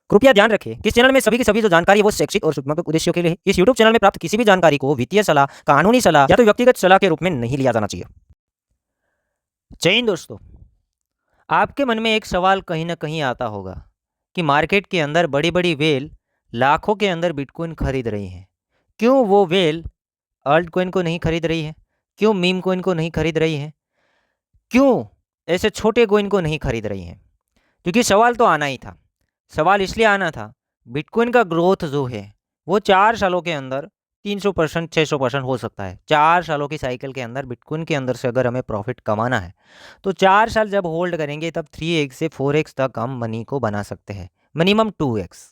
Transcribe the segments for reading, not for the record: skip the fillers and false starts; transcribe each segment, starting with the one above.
कृपया ध्यान रखें कि इस चैनल में सभी की सभी जो जानकारी है वो शैक्षिक और सूचनात्मक उद्देश्यों के लिए है। इस यूट्यूब चैनल में प्राप्त किसी भी जानकारी को वित्तीय सलाह, कानूनी सलाह या तो व्यक्तिगत सलाह के रूप में नहीं लिया जाना चाहिए। जय हिंद दोस्तों, आपके मन में एक सवाल कहीं ना कहीं आता होगा कि मार्केट के अंदर बड़ी बड़ी वेल लाखों के अंदर बिटकॉइन खरीद रही हैं। क्यों वो वेल अल्ट कॉइन को नहीं खरीद रही है? क्यों मीम कॉइन को नहीं खरीद रही है? क्यों ऐसे छोटे कॉइन को नहीं खरीद रही हैं? क्योंकि सवाल तो आना ही था। सवाल इसलिए आना था, बिटकॉइन का ग्रोथ जो है वो 4 सालों के अंदर 300%, 600% हो सकता है। 4 सालों की साइकिल के अंदर बिटकॉइन के अंदर से अगर हमें प्रॉफिट कमाना है तो 4 साल जब होल्ड करेंगे तब 3x से 4x तक हम मनी को बना सकते हैं, मिनिमम 2x।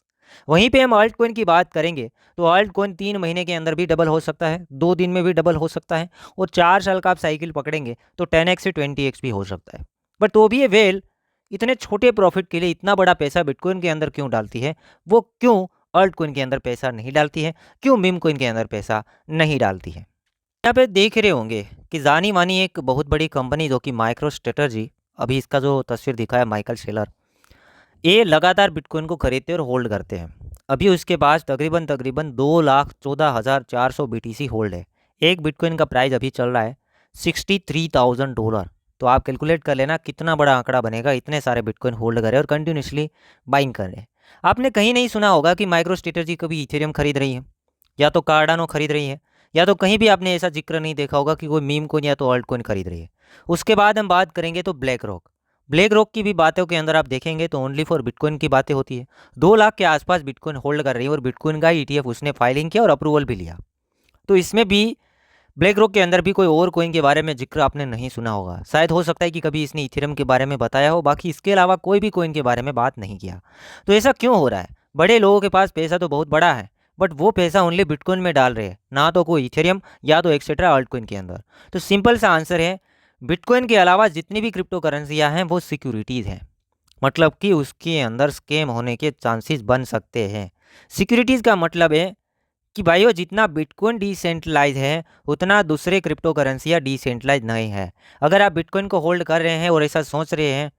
वहीं पे हम अल्ट कॉइन की बात करेंगे तो अल्ट कॉइन 3 महीने के अंदर भी डबल हो सकता है, 2 दिन में भी डबल हो सकता है, और 4 साल का आप साइकिल पकड़ेंगे तो 10x से 20x भी हो सकता है। बट तो भी ये वेल इतने छोटे प्रॉफिट के लिए इतना बड़ा पैसा बिटकॉइन के अंदर क्यों डालती है? वो क्यों अल्ट कॉइन के अंदर पैसा नहीं डालती है? क्यों मीम कॉइन के अंदर पैसा नहीं डालती है? यहाँ पे देख रहे होंगे कि जानी मानी एक बहुत बड़ी कंपनी जो कि माइक्रो स्ट्रेटजी, अभी इसका जो तस्वीर दिखा है माइकल सेलर, ये लगातार बिटकॉइन को खरीदते और होल्ड करते हैं। अभी उसके पास तकरीबन तकरीबन 2,14,400 बीटीसी होल्ड है। एक बिटकॉइन का प्राइस अभी चल रहा है $63,000। तो आप कैलकुलेट कर लेना कितना बड़ा आंकड़ा बनेगा, इतने सारे बिटकॉइन होल्ड करें और कंटिन्यूसली बाइंग करें। आपने कहीं नहीं सुना होगा कि माइक्रो स्ट्रेटजी कभी इथेरियम खरीद रही है, या तो कार्डानो खरीद रही है, या तो कहीं भी आपने ऐसा जिक्र नहीं देखा होगा कि कोई मीम कोइन या तो अल्ट कोइन खरीद रही है। उसके बाद हम बात करेंगे तो ब्लैक रॉक की भी बातों के अंदर आप देखेंगे तो ओनली फॉर बिटकॉइन की बातें होती है। 2 लाख के आसपास बिटकॉइन होल्ड कर रही है और बिटकॉइन का ETF उसने फाइलिंग किया और अप्रूवल भी लिया। तो इसमें भी ब्लैक रॉक के अंदर भी कोई और कोइन के बारे में जिक्र आपने नहीं सुना होगा। शायद हो सकता है कि कभी इसने इथेरियम के बारे में बताया हो, बाकी इसके अलावा कोई भी कोइन के बारे में बात नहीं किया। तो ऐसा क्यों हो रहा है? बड़े लोगों के पास पैसा तो बहुत बड़ा है, बट वो पैसा ओनली बिटकॉइन में डाल रहे हैं, ना तो कोई इथेरियम या तो एक्सेट्रा अल्ट कोइन के अंदर। तो सिंपल सा आंसर है, बिटकॉइन के अलावा जितनी भी क्रिप्टो करेंसियाँ हैं वो सिक्योरिटीज़ हैं। मतलब कि उसके अंदर स्कैम होने के चांसेस बन सकते हैं। सिक्योरिटीज़ का मतलब है कि भाइयों जितना बिटकॉइन डिसेंट्रलाइज है उतना दूसरे क्रिप्टो करेंसियाँ डिसेंट्रलाइज नहीं है। अगर आप बिटकॉइन को होल्ड कर रहे हैं और ऐसा सोच रहे हैं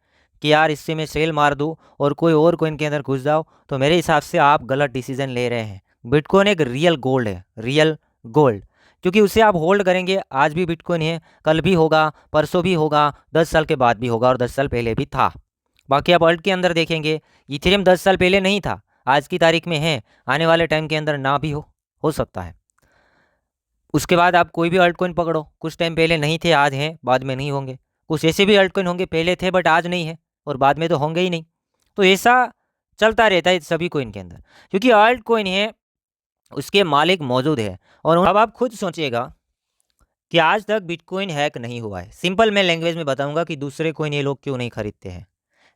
कि यार इससे मैं सेल मार दूं और कोई और कोइन के अंदर घुस जाओ, तो मेरे हिसाब से आप गलत डिसीजन ले रहे हैं। बिटकॉइन एक रियल गोल्ड है, रियल गोल्ड। क्योंकि उसे आप होल्ड करेंगे, आज भी बिटकॉइन है, कल भी होगा, परसों भी होगा, 10 साल के बाद भी होगा और 10 साल पहले भी था। बाकी आप अल्ट के अंदर देखेंगे, इथेरियम 10 साल पहले नहीं था, आज की तारीख में है, आने वाले टाइम के अंदर ना भी हो सकता है। उसके बाद आप कोई भी अल्ट कॉइन पकड़ो, कुछ टाइम पहले नहीं थे, आज हैं, बाद में नहीं होंगे। कुछ ऐसे भी अल्ट कॉइन होंगे, पहले थे बट आज नहीं है, और बाद में तो होंगे ही नहीं। तो ऐसा चलता रहता है सभी कोइन के अंदर, क्योंकि अल्ट कॉइन है, उसके मालिक मौजूद है। और अब आप खुद सोचिएगा कि आज तक बिटकॉइन हैक नहीं हुआ है। सिंपल मैं लैंग्वेज में बताऊंगा कि दूसरे कोइन ये लोग क्यों नहीं खरीदते हैं।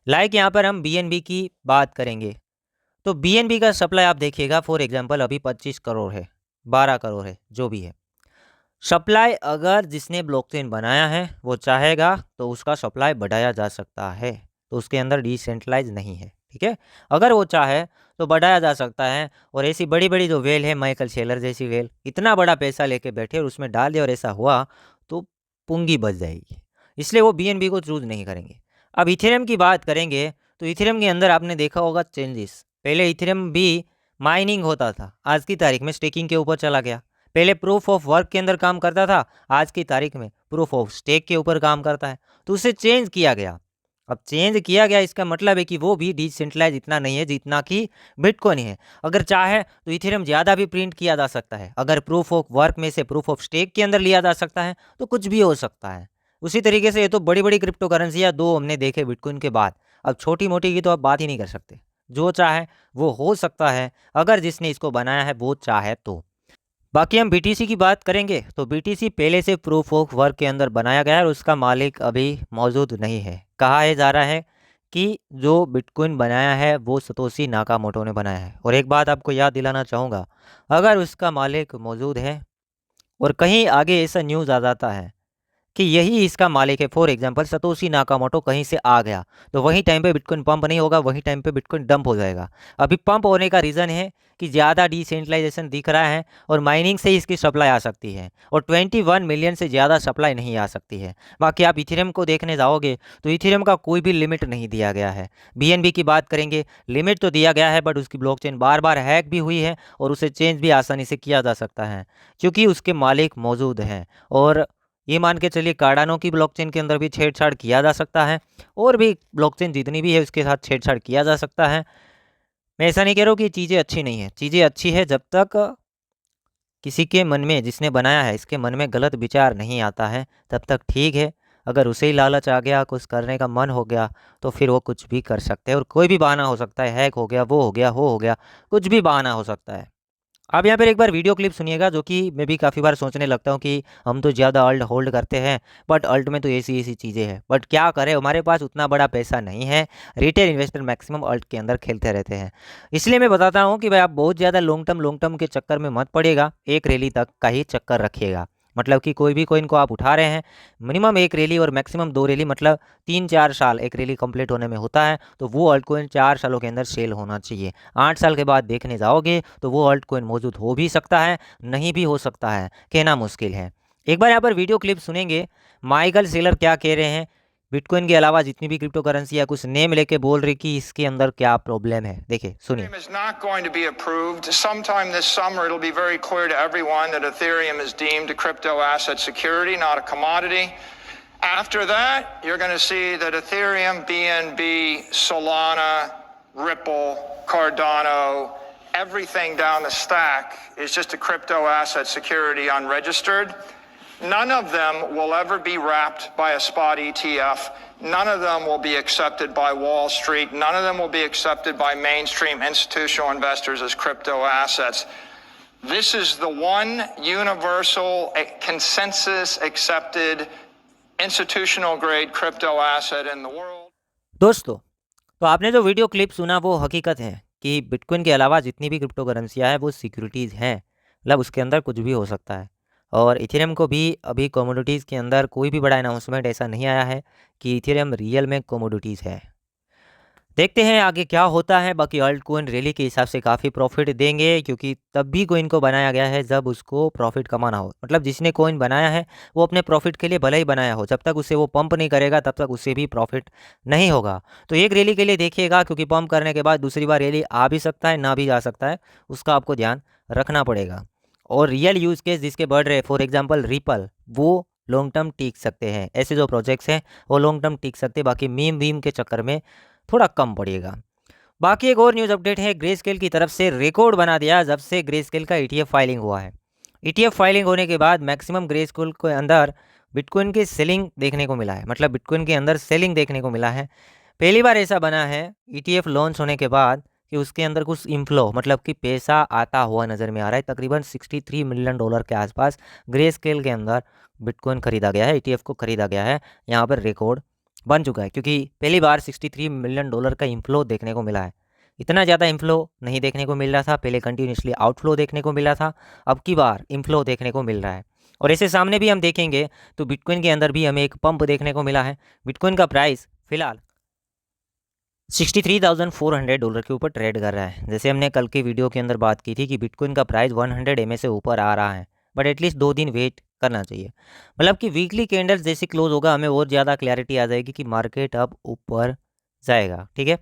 लाइक यहाँ पर हम BNB की बात करेंगे तो BNB का सप्लाई आप देखिएगा, फॉर एग्जांपल अभी 25 करोड़ है, 12 करोड़ है, जो भी है सप्लाई। अगर जिसने ब्लॉकचेन बनाया है वो चाहेगा तो उसका सप्लाई बढ़ाया जा सकता है, तो उसके अंदर डिसेंट्रलाइज नहीं है, ठीक है। अगर वो चाहे तो बढ़ाया जा सकता है। और ऐसी बड़ी बड़ी जो वेल है, माइकल शेलर जैसी वेल, इतना बड़ा पैसा लेके बैठे और उसमें डाल दे और ऐसा हुआ तो पुंगी बच जाएगी, इसलिए वो BNB को चूज नहीं करेंगे। अब इथेरियम की बात करेंगे तो इथेरियम के अंदर आपने देखा होगा चेंजेस। पहले इथेरियम भी माइनिंग होता था, आज की तारीख में स्टेकिंग के ऊपर चला गया। पहले प्रूफ ऑफ वर्क के अंदर काम करता था, आज की तारीख में प्रूफ ऑफ स्टेक के ऊपर काम करता है। तो उसे चेंज किया गया। अब चेंज किया गया, इसका मतलब है कि वो भी डिसेंट्रलाइज इतना नहीं है जितना कि बिटकॉइन है। अगर चाहे तो इथेरियम ज़्यादा भी प्रिंट किया जा सकता है। अगर प्रूफ ऑफ वर्क में से प्रूफ ऑफ स्टेक के अंदर लिया जा सकता है तो कुछ भी हो सकता है। उसी तरीके से ये तो बड़ी बड़ी क्रिप्टो करेंसियाँ दो हमने देखे बिटकॉइन के बाद, अब छोटी मोटी की तो आप बात ही नहीं कर सकते। जो चाहे वो हो सकता है, अगर जिसने इसको बनाया है वो चाहे तो। बाकी हम BTC की बात करेंगे तो BTC पहले से प्रूफ ऑफ वर्क के अंदर बनाया गया है और उसका मालिक अभी मौजूद नहीं है। कहा है जा रहा है कि जो बिटकॉइन बनाया है वो सतोशी नाकामोटो ने बनाया है। और एक बात आपको याद दिलाना चाहूँगा, अगर उसका मालिक मौजूद है और कहीं आगे ऐसा न्यूज़ आ जाता है कि यही इसका मालिक है। फॉर एग्जांपल सतोशी नाकामोटो कहीं से आ गया तो वही टाइम पे बिटकॉइन पंप नहीं होगा, वही टाइम पे बिटकॉइन डंप हो जाएगा। अभी पंप होने का रीज़न है कि ज़्यादा डिसेंट्रलाइजेशन दिख रहा है और माइनिंग से ही इसकी सप्लाई आ सकती है, और 21 मिलियन से ज़्यादा सप्लाई नहीं आ सकती है। बाकी आप इथेरियम को देखने जाओगे तो इथेरियम का कोई भी लिमिट नहीं दिया गया है। बीएनबी की बात करेंगे, लिमिट तो दिया गया है बट उसकी ब्लॉकचेन बार बार हैक भी हुई है और उसे चेंज भी आसानी से किया जा सकता है क्योंकि उसके मालिक मौजूद हैं। और ये मान के चलिए कार्डानो की ब्लॉकचेन के अंदर भी छेड़छाड़ किया जा सकता है, और भी ब्लॉकचेन जितनी भी है उसके साथ छेड़छाड़ किया जा सकता है। मैं ऐसा नहीं कह रहा हूँ कि चीज़ें अच्छी नहीं है, चीज़ें अच्छी है जब तक किसी के मन में, जिसने बनाया है इसके मन में गलत विचार नहीं आता है तब तक ठीक है। अगर उसे ही लालच आ गया, कुछ करने का मन हो गया तो फिर वो कुछ भी कर सकते हैं और कोई भी बहाना हो सकता है, हैक हो गया, वो हो गया, वो हो गया, कुछ भी बहाना हो सकता है। आप यहाँ पर एक बार वीडियो क्लिप सुनिएगा जो कि मैं भी काफ़ी बार सोचने लगता हूँ कि हम तो ज़्यादा अल्ट होल्ड करते हैं बट अल्ट में तो ऐसी ऐसी चीज़ें हैं, बट क्या करें, हमारे पास उतना बड़ा पैसा नहीं है। रिटेल इन्वेस्टर मैक्सिमम अल्ट के अंदर खेलते रहते हैं। इसलिए मैं बताता हूँ कि भाई आप बहुत ज़्यादा लॉन्ग टर्म के चक्कर में मत पड़ेगा, एक रैली तक का ही चक्कर रखिएगा। मतलब कि कोई भी कोइन को आप उठा रहे हैं, मिनिमम एक रैली और मैक्सिमम 2 रैली, मतलब 3-4 साल एक रैली कंप्लीट होने में होता है, तो वो अल्ट कोइन 4 सालों के अंदर सेल होना चाहिए। 8 साल के बाद देखने जाओगे तो वो अल्ट कोइन मौजूद हो भी सकता है, नहीं भी हो सकता है, कहना मुश्किल है। एक बार यहाँ पर वीडियो क्लिप सुनेंगे, माइकल सेलर क्या कह रहे हैं, बिटकॉइन के अलावा जितनी भी क्रिप्टो करेंसी या कुछ नेम लेके बोल रही कि इसके अंदर क्या प्रॉब्लम है। देखिए सुनिए। Ethereum is not going to be approved. Sometime this summer, it'll be very clear to everyone that Ethereum is deemed a crypto asset security, not a commodity. After that, you're going to see that Ethereum, BNB, Solana, Ripple, Cardano, everything down the stack is just a crypto asset security unregistered. None of them will ever be wrapped by a spot ETF. None of them will be accepted by Wall Street. None of them will be accepted by mainstream institutional investors as crypto assets. This is the one universal consensus accepted institutional grade crypto asset in the world. दोस्तों, तो आपने जो video clip सुना वो हकीकत है कि bitcoin के अलावा जितनी भी क्रिप्टो करेंसियाँ हैं वो सिक्योरिटीज़ हैं, मतलब उसके अंदर कुछ भी हो सकता है। और इथेरियम को भी अभी कमोडिटीज़ के अंदर कोई भी बड़ा अनाउंसमेंट ऐसा नहीं आया है कि इथेरियम रियल में कमोडिटीज़ है। देखते हैं आगे क्या होता है। बाकी अल्ट कोइन रैली के हिसाब से काफ़ी प्रॉफिट देंगे क्योंकि तब भी कोइन को बनाया गया है जब उसको प्रॉफिट कमाना हो। मतलब जिसने कोइन बनाया है वो अपने प्रॉफिट के लिए भले ही बनाया हो, जब तक उसे वो पंप नहीं करेगा तब तक उसे भी प्रॉफिट नहीं होगा। तो एक रैली के लिए देखिएगा क्योंकि पंप करने के बाद दूसरी बार रैली आ भी सकता है, ना भी आ सकता है, उसका आपको ध्यान रखना पड़ेगा। और रियल यूज़ केस जिसके बढ़ रहे, फॉर एग्जाम्पल रिपल, वो लॉन्ग टर्म टिक सकते हैं। ऐसे जो प्रोजेक्ट्स हैं वो लॉन्ग टर्म टिक सकते हैं, बाकी मीम वीम के चक्कर में थोड़ा कम पड़ेगा। बाकी एक और न्यूज़ अपडेट है, ग्रेस्केल की तरफ से रिकॉर्ड बना दिया जब से ग्रेस्केल का ईटीएफ फाइलिंग हुआ है। ईटीएफ फाइलिंग होने के बाद मैक्सिमम ग्रेस्केल के अंदर बिटकॉइन की सेलिंग देखने को मिला है, मतलब बिटकॉइन के अंदर सेलिंग देखने को मिला है। पहली बार ऐसा बना है ईटीएफ लॉन्च होने के बाद कि उसके अंदर कुछ इनफ्लो, मतलब कि पैसा आता हुआ नज़र में आ रहा है। तकरीबन $63 मिलियन के आसपास ग्रेस्केल के अंदर बिटकॉइन खरीदा गया है, ईटीएफ को खरीदा गया है। यहाँ पर रिकॉर्ड बन चुका है क्योंकि पहली बार $63 मिलियन का इनफ्लो देखने को मिला है। इतना ज़्यादा इनफ्लो नहीं देखने को मिल रहा था, पहले कंटिन्यूसली आउटफ्लो देखने को मिला था, अब की बार इनफ्लो देखने को मिल रहा है। और ऐसे सामने भी हम देखेंगे तो बिटकॉइन के अंदर भी हमें एक पंप देखने को मिला है। बिटकॉइन का प्राइस फिलहाल $63,400 के ऊपर ट्रेड कर रहा है। जैसे हमने कल की वीडियो के अंदर बात की थी कि बिटकॉइन का प्राइस 100 MA से ऊपर आ रहा है, बट एटलीस्ट 2 दिन वेट करना चाहिए। मतलब कि वीकली कैंडल्स जैसे क्लोज होगा हमें और ज़्यादा क्लैरिटी आ जाएगी कि मार्केट अब ऊपर जाएगा। ठीक है,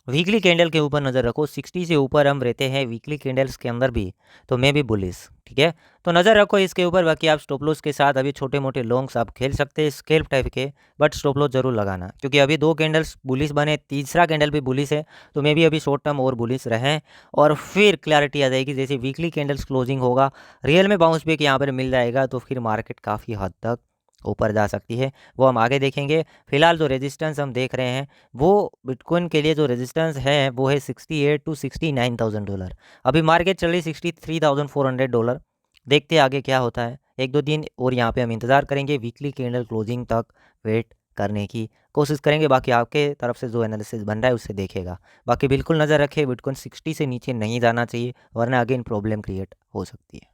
वीकली कैंडल के ऊपर नज़र रखो, 60 से ऊपर हम रहते हैं वीकली कैंडल्स के अंदर भी, तो मैं भी बुलिश। ठीक है, तो नज़र रखो इसके ऊपर। बाकी आप स्टॉप लॉस के साथ अभी छोटे मोटे लॉन्ग्स आप खेल सकते हैं स्केल्प टाइप के, बट स्टॉप लॉस जरूर लगाना क्योंकि अभी 2 कैंडल्स बुलिश बने, तीसरा कैंडल भी बुलिश है, तो मैं भी अभी शॉर्ट टर्म और बुलिश रहें और फिर क्लैरिटी आ जाएगी। जैसे वीकली कैंडल्स क्लोजिंग होगा, रियल में बाउंस बैक यहाँ पर मिल जाएगा तो फिर मार्केट काफ़ी हद तक ऊपर जा सकती है, वो हम आगे देखेंगे। फिलहाल जो रेजिस्टेंस हम देख रहे हैं वो बिटकॉइन के लिए जो रेजिस्टेंस है वो है $68,000 to $69,000। अभी मार्केट चल रही $63,400। देखते हैं आगे क्या होता है। 1-2 दिन और यहाँ पे हम इंतज़ार करेंगे, वीकली कैंडल क्लोजिंग तक वेट करने की कोशिश करेंगे। बाकी आपके तरफ से जो एनालिसिस बन रहा है उससे देखेगा। बाकी बिल्कुल नज़र रखें, बिटकॉइन 60 से नीचे नहीं जाना चाहिए वरना अगेन प्रॉब्लम क्रिएट हो सकती है।